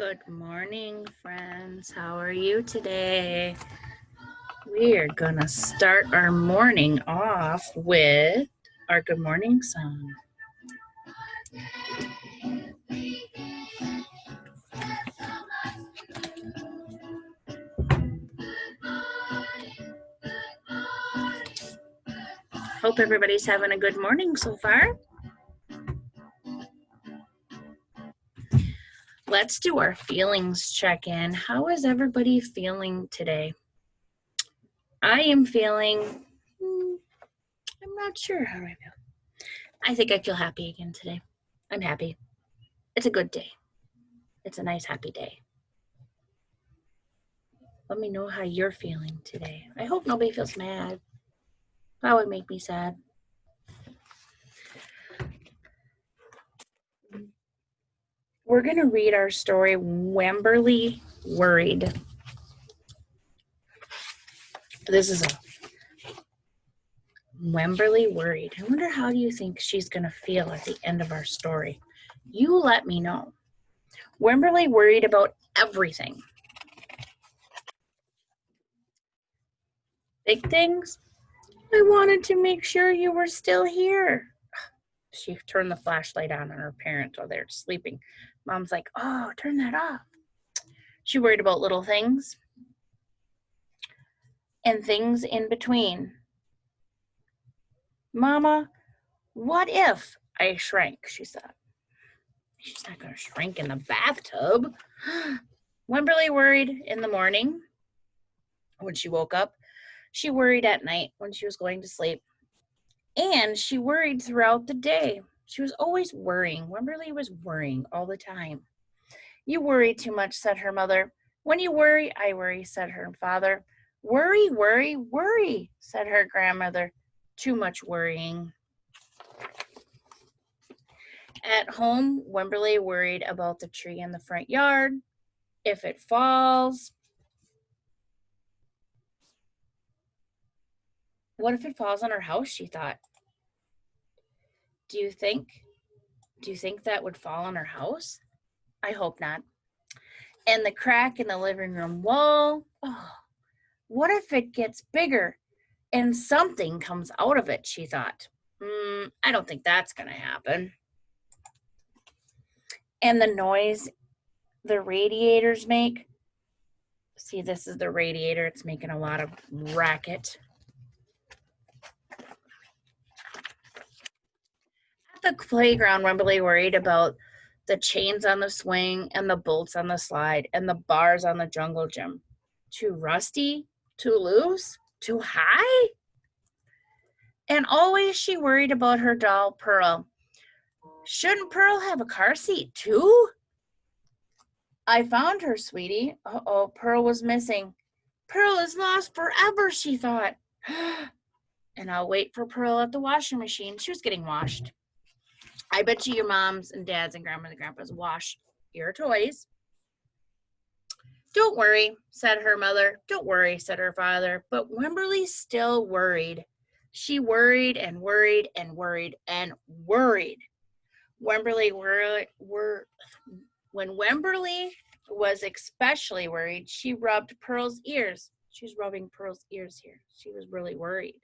Good morning, friends. How are you today? We are going to start our morning off with our good morning song. Hope everybody's having a good morning so far. Let's do our feelings check-in. How is everybody feeling today? I am feeling, I'm not sure how I feel. I think I feel happy again today. I'm happy. It's a good day. It's a nice, happy day. Let me know how you're feeling today. I hope nobody feels mad. That would make me sad. We're going to read our story, Wemberly Worried. This is a Wemberly Worried. I wonder how you think she's going to feel at the end of our story. You let me know. Wemberly worried about everything. Big things? I wanted to make sure you were still here. She turned the flashlight on her parents while they're sleeping. Mom's like, oh, turn that off. She worried about little things and things in between. Mama, what if I shrank, she said. She's not going to shrink in the bathtub. Wemberly worried in the morning when she woke up. She worried at night when she was going to sleep. And she worried throughout the day. She was always worrying. Wemberly was worrying all the time. You worry too much, said her mother. When you worry, I worry, said her father. Worry, worry, worry, said her grandmother. Too much worrying. At home, Wemberly worried about the tree in the front yard. If it falls. What if it falls on her house, she thought. Do you think that would fall on her house? I hope not. And the crack in the living room wall. Oh, what if it gets bigger and something comes out of it, she thought. I don't think that's going to happen. And the noise the radiators make. See, this is the radiator. It's making a lot of racket. At the playground, Wemberly worried about the chains on the swing and the bolts on the slide and the bars on the jungle gym. Too rusty? Too loose? Too high? And always she worried about her doll, Pearl. Shouldn't Pearl have a car seat too? I found her, sweetie. Uh-oh, Pearl was missing. Pearl is lost forever, she thought. And I'll wait for Pearl at the washing machine. She was getting washed. I bet you your moms and dads and grandmas and grandpas wash your toys. Don't worry, said her mother. Don't worry, said her father. But Wemberly still worried. She worried and worried and worried and worried. Wemberly when Wemberly was especially worried, she rubbed Pearl's ears. She was rubbing Pearl's ears here. She was really worried.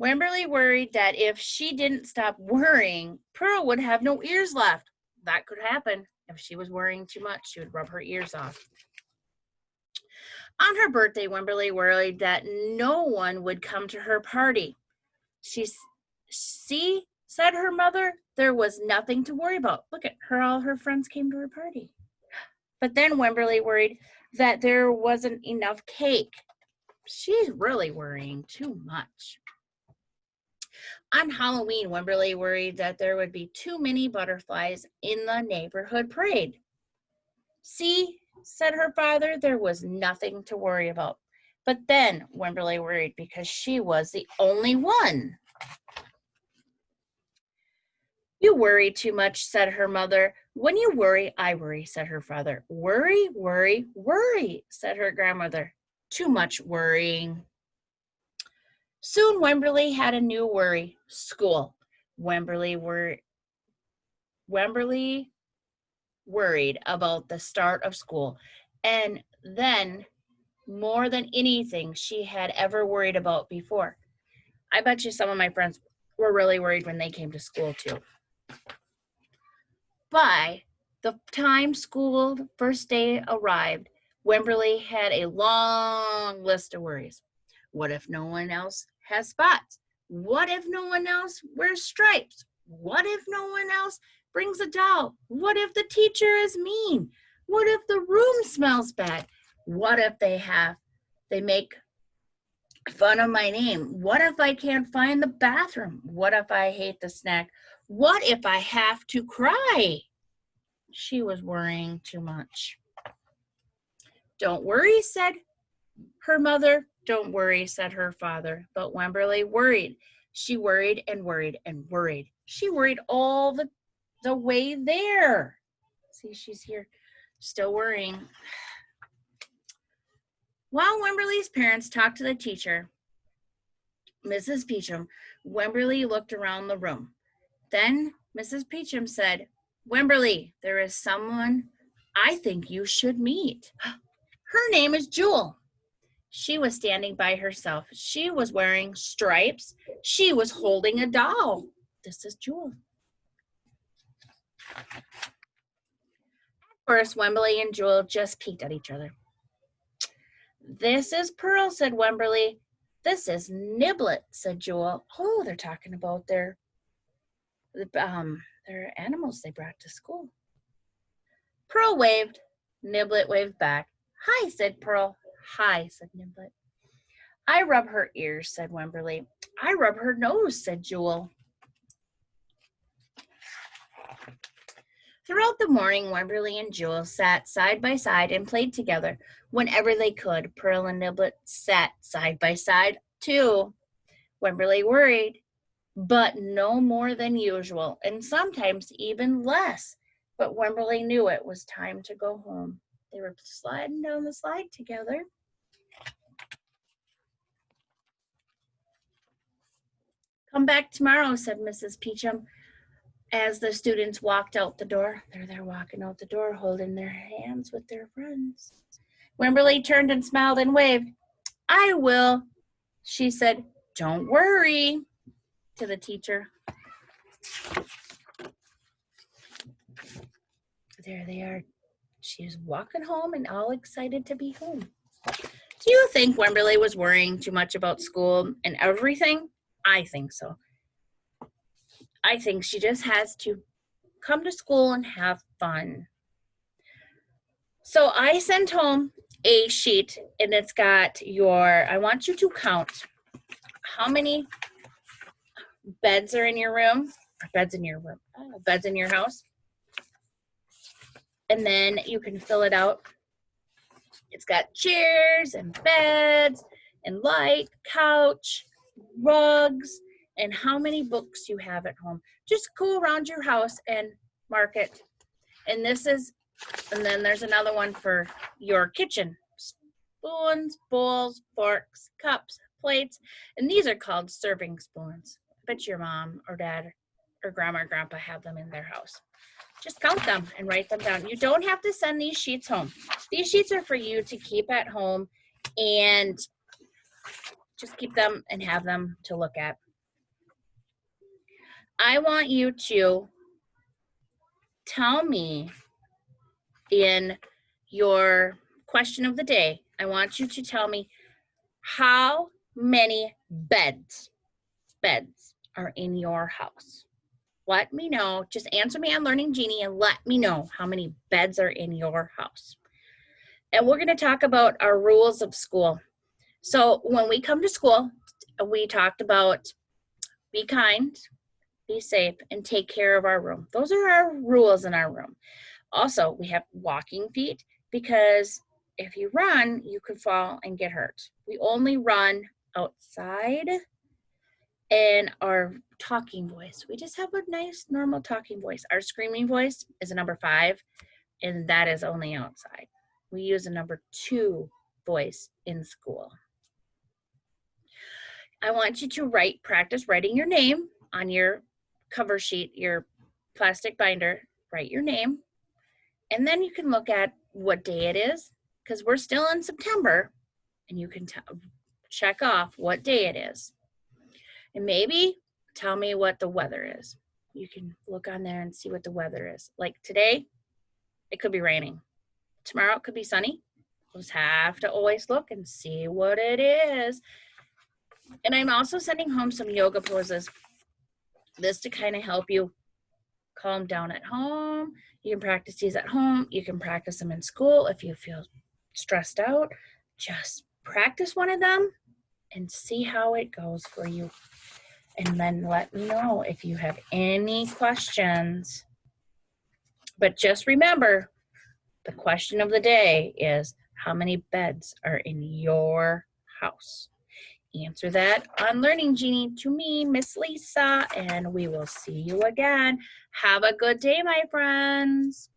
Wemberly worried that if she didn't stop worrying, Pearl would have no ears left. That could happen. If she was worrying too much, she would rub her ears off. On her birthday, Wemberly worried that no one would come to her party. See, said her mother, there was nothing to worry about. Look at her, all her friends came to her party. But then Wemberly worried that there wasn't enough cake. She's really worrying too much. On Halloween, Wemberly worried that there would be too many butterflies in the neighborhood parade. See, said her father, there was nothing to worry about. But then Wemberly worried because she was the only one. You worry too much, said her mother. When you worry, I worry, said her father. Worry, worry, worry, said her grandmother. Too much worrying. Soon Wemberly had a new worry, school. Wemberly worried about the start of school. And then, more than anything she had ever worried about before. I bet you some of my friends were really worried when they came to school too. By the time school first day arrived, Wimberly had a long list of worries. What if no one else has spots? What if no one else wears stripes? What if no one else brings a doll? What if the teacher is mean? What if the room smells bad? What if they make fun of my name? What if I can't find the bathroom? What if I hate the snack? What if I have to cry? She was worrying too much. Don't worry, said her mother. Don't worry, said her father. But Wimberly worried. She worried and worried and worried. She worried all the way there. See, she's here, still worrying. While Wimberly's parents talked to the teacher, Mrs. Peachum, Wimberly looked around the room. Then Mrs. Peachum said, Wimberly, there is someone I think you should meet. Her name is Jewel. She was standing by herself. She was wearing stripes. She was holding a doll. This is Jewel. At first, Wimberly and Jewel just peeked at each other. This is Pearl, said Wimberly. This is Niblet, said Jewel. Oh, they're talking about their animals they brought to school. Pearl waved. Niblet waved back. Hi, said Pearl. Hi, said Niblet. I rub her ears, said Wimberly. I rub her nose, said Jewel. Throughout the morning, Wimberly and Jewel sat side by side and played together whenever they could. Pearl and Niblet sat side by side, too. Wimberly worried, but no more than usual, and sometimes even less. But Wimberly knew it was time to go home. They were sliding down the slide together. Come back tomorrow, said Mrs. Peachum. As the students walked out the door, they're walking out the door, holding their hands with their friends. Wimberly turned and smiled and waved. I will, she said. Don't worry, to the teacher. There they are. She's walking home and all excited to be home. Do you think Wimberly was worrying too much about school and everything? I think so. I think she just has to come to school and have fun. So I sent home a sheet and it's got I want you to count how many beds are in your room, beds in your house. And then you can fill it out. It's got chairs and beds and light, couch, rugs, and how many books you have at home. Just go around your house and mark it. And then there's another one for your kitchen. Spoons, bowls, forks, cups, plates, and these are called serving spoons. I bet your mom or dad or grandma or grandpa have them in their house. Just count them and write them down. You don't have to send these sheets home. These sheets are for you to keep at home and just keep them and have them to look at. I want you to tell me in your question of the day, I want you to tell me how many beds are in your house. Let me know. Just answer me on Learning Genie and let me know how many beds are in your house. And we're going to talk about our rules of school. So when we come to school, we talked about be kind, be safe, and take care of our room. Those are our rules in our room. Also, we have walking feet because if you run, you could fall and get hurt. We only run outside. And our talking voice, we just have a nice normal talking voice. Our screaming voice is a number 5, and that is only outside. We use a number 2 voice in school. I want you to practice writing your name on your cover sheet, your plastic binder. Write your name. And then you can look at what day it is, because we're still in September, and you can check off what day it is. And maybe tell me what the weather is. You can look on there and see what the weather is. Like today, it could be raining. Tomorrow, it could be sunny. You just have to always look and see what it is. And I'm also sending home some yoga poses. This to kind of help you calm down at home. You can practice these at home. You can practice them in school if you feel stressed out. Just practice one of them and see how it goes for you. And then let me know if you have any questions. But just remember, the question of the day is, how many beds are in your house? Answer that on Learning Genie to me, Miss Lisa, and we will see you again. Have a good day, my friends.